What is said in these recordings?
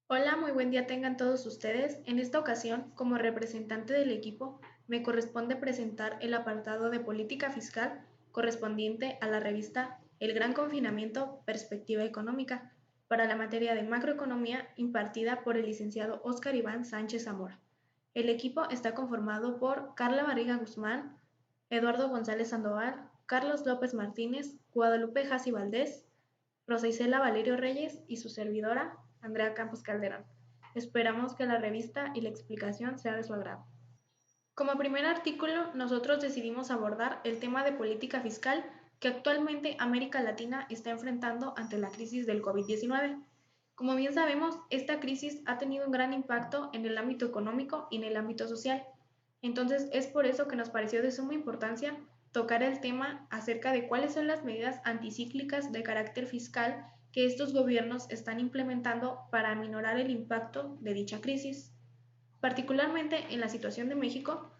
Hola, muy buen día tengan todos ustedes. En esta ocasión, como representante del equipo, me corresponde presentar el apartado de política fiscal correspondiente a la revista El Gran Confinamiento, Perspectiva Económica, para la materia de macroeconomía impartida por el licenciado Óscar Iván Sánchez Zamora. El equipo está conformado por Carla Barriga Guzmán, Eduardo González Sandoval, Carlos López Martínez, Guadalupe Jassi Valdés, Rosa Isela Valerio Reyes y su servidora, Andrea Campos Calderón. Esperamos que la revista y la explicación sea de su agrado. Como primer artículo, nosotros decidimos abordar el tema de política fiscal que actualmente América Latina está enfrentando ante la crisis del COVID-19. Como bien sabemos, esta crisis ha tenido un gran impacto en el ámbito económico y en el ámbito social. Entonces, es por eso que nos pareció de suma importancia tocar el tema acerca de cuáles son las medidas anticíclicas de carácter fiscal que estos gobiernos están implementando para aminorar el impacto de dicha crisis. Particularmente en la situación de México,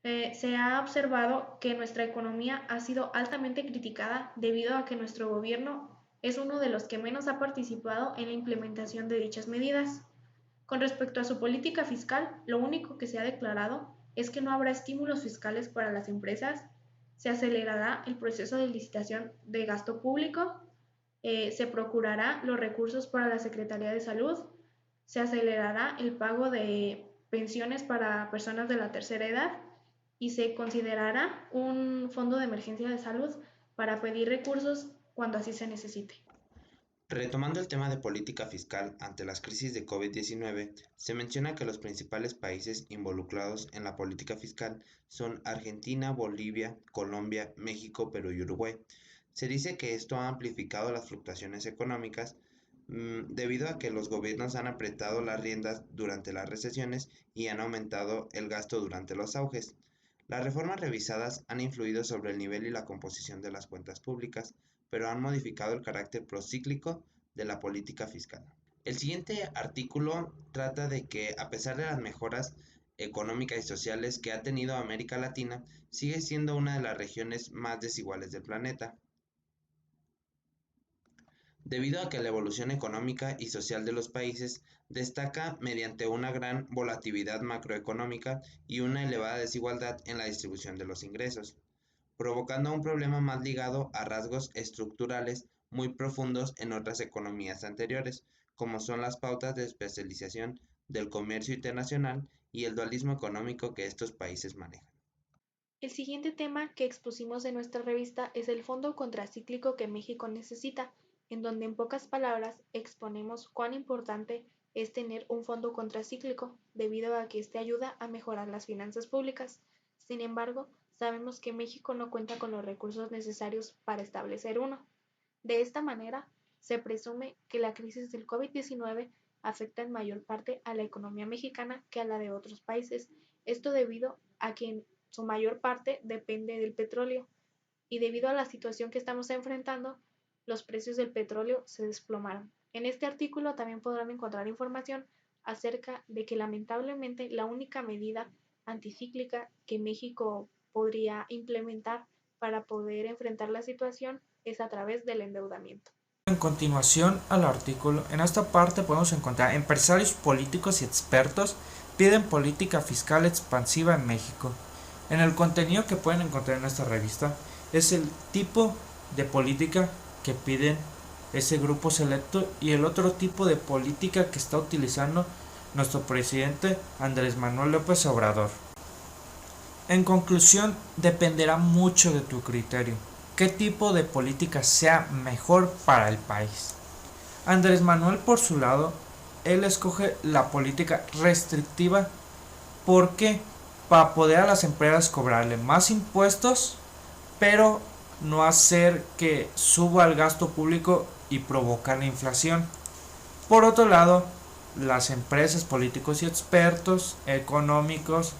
se ha observado que nuestra economía ha sido altamente criticada debido a que nuestro gobierno es uno de los que menos ha participado en la implementación de dichas medidas. Con respecto a su política fiscal, lo único que se ha declarado es que no habrá estímulos fiscales para las empresas, se acelerará el proceso de licitación de gasto público, se procurará los recursos para la Secretaría de Salud, se acelerará el pago de pensiones para personas de la tercera edad y se considerará un fondo de emergencia de salud para pedir recursos cuando así se necesite. Retomando el tema de política fiscal ante las crisis de COVID-19, se menciona que los principales países involucrados en la política fiscal son Argentina, Bolivia, Colombia, México, Perú y Uruguay. Se dice que esto ha amplificado las fluctuaciones económicas debido a que los gobiernos han apretado las riendas durante las recesiones y han aumentado el gasto durante los auges. Las reformas revisadas han influido sobre el nivel y la composición de las cuentas públicas, pero han modificado el carácter procíclico de la política fiscal. El siguiente artículo trata de que, a pesar de las mejoras económicas y sociales que ha tenido América Latina, sigue siendo una de las regiones más desiguales del planeta, debido a que la evolución económica y social de los países destaca mediante una gran volatilidad macroeconómica y una elevada desigualdad en la distribución de los ingresos, provocando un problema más ligado a rasgos estructurales muy profundos en otras economías anteriores, como son las pautas de especialización del comercio internacional y el dualismo económico que estos países manejan. El siguiente tema que expusimos en nuestra revista es el fondo contracíclico que México necesita, en donde en pocas palabras exponemos cuán importante es tener un fondo contracíclico, debido a que este ayuda a mejorar las finanzas públicas. Sin embargo, sabemos que México no cuenta con los recursos necesarios para establecer uno. De esta manera, se presume que la crisis del COVID-19 afecta en mayor parte a la economía mexicana que a la de otros países. Esto debido a que en su mayor parte depende del petróleo y debido a la situación que estamos enfrentando, los precios del petróleo se desplomaron. En este artículo también podrán encontrar información acerca de que lamentablemente la única medida anticíclica que México podría implementar para poder enfrentar la situación es a través del endeudamiento. En continuación al artículo, en esta parte podemos encontrar empresarios políticos y expertos piden política fiscal expansiva en México. En el contenido que pueden encontrar en esta revista es el tipo de política que piden ese grupo selecto y el otro tipo de política que está utilizando nuestro presidente Andrés Manuel López Obrador. En conclusión, dependerá mucho de tu criterio, qué tipo de política sea mejor para el país. Andrés Manuel, por su lado, él escoge la política restrictiva. ¿Por qué? Para poder a las empresas cobrarle más impuestos, pero no hacer que suba el gasto público y provocar la inflación. Por otro lado, las empresas, políticos y expertos económicos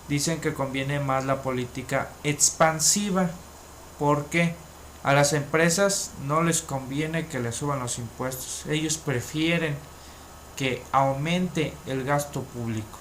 dicen que conviene más la política expansiva. ¿Por qué? A las empresas no les conviene que les suban los impuestos. Ellos prefieren que aumente el gasto público.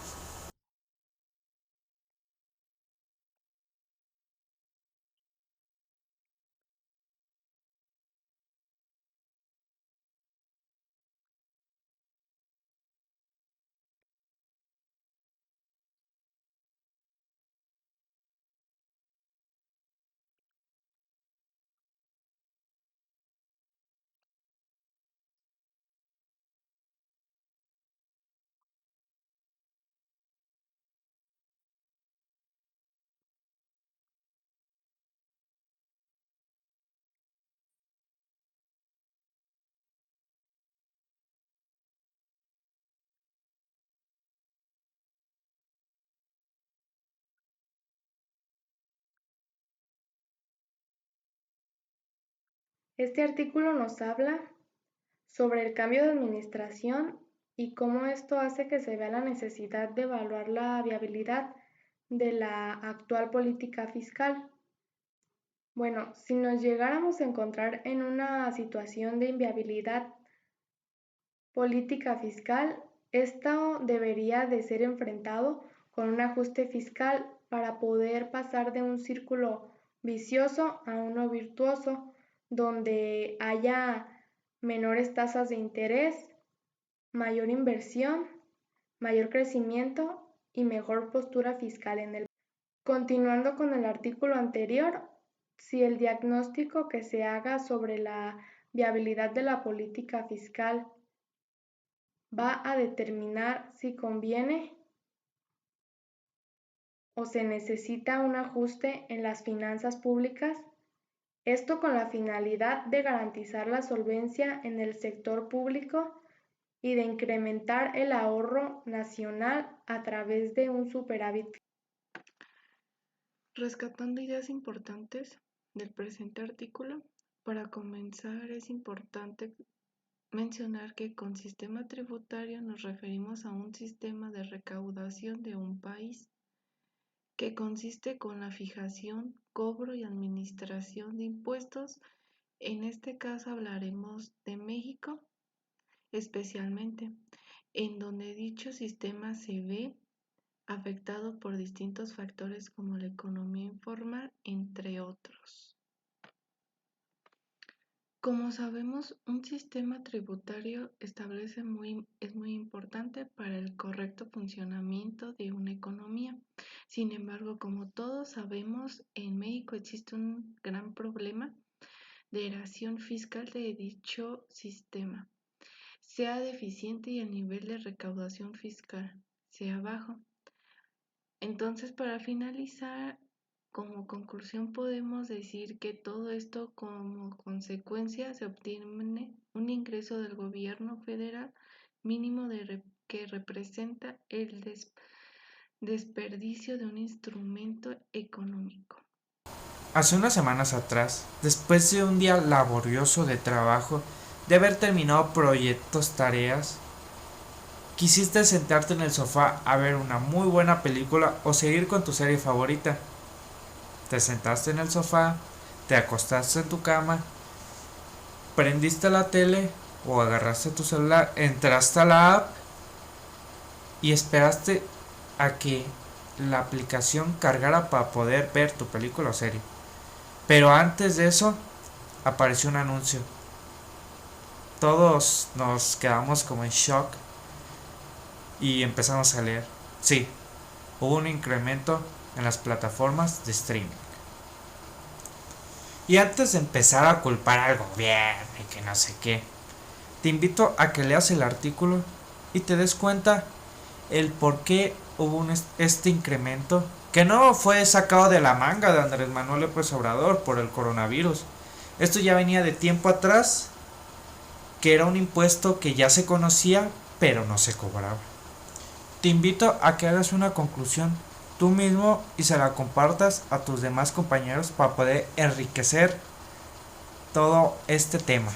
Este artículo nos habla sobre el cambio de administración y cómo esto hace que se vea la necesidad de evaluar la viabilidad de la actual política fiscal. Bueno, si nos llegáramos a encontrar en una situación de inviabilidad política fiscal, esto debería de ser enfrentado con un ajuste fiscal para poder pasar de un círculo vicioso a uno virtuoso, donde haya menores tasas de interés, mayor inversión, mayor crecimiento y mejor postura fiscal en el país. Continuando con el artículo anterior, si el diagnóstico que se haga sobre la viabilidad de la política fiscal va a determinar si conviene o se necesita un ajuste en las finanzas públicas, esto con la finalidad de garantizar la solvencia en el sector público y de incrementar el ahorro nacional a través de un superávit. Rescatando ideas importantes del presente artículo, para comenzar es importante mencionar que con sistema tributario nos referimos a un sistema de recaudación de un país que consiste con la fijación, cobro y administración de impuestos. En este caso hablaremos de México especialmente, en donde dicho sistema se ve afectado por distintos factores como la economía informal, entre otros. Como sabemos, un sistema tributario es muy importante para el correcto funcionamiento de una economía. Sin embargo, como todos sabemos, en México existe un gran problema de erosión fiscal de dicho sistema, sea deficiente y el nivel de recaudación fiscal sea bajo. Entonces, para finalizar, como conclusión podemos decir que todo esto como consecuencia se obtiene un ingreso del gobierno federal mínimo que representa el desperdicio de un instrumento económico. Hace unas semanas atrás, después de un día laborioso de trabajo, de haber terminado proyectos, tareas, quisiste sentarte en el sofá a ver una muy buena película o seguir con tu serie favorita. Te sentaste en el sofá, te acostaste en tu cama, prendiste la tele o agarraste tu celular, entraste a la app y esperaste a que la aplicación cargara para poder ver tu película o serie. Pero antes de eso, apareció un anuncio. Todos nos quedamos como en shock y empezamos a leer. Sí, hubo un incremento en las plataformas de streaming. Y antes de empezar a culpar al gobierno y que no sé qué, te invito a que leas el artículo y te des cuenta el por qué hubo este incremento, que no fue sacado de la manga de Andrés Manuel López Obrador por el coronavirus. Esto ya venía de tiempo atrás, que era un impuesto que ya se conocía, pero no se cobraba. Te invito a que hagas una conclusión tú mismo y se la compartas a tus demás compañeros para poder enriquecer todo este tema.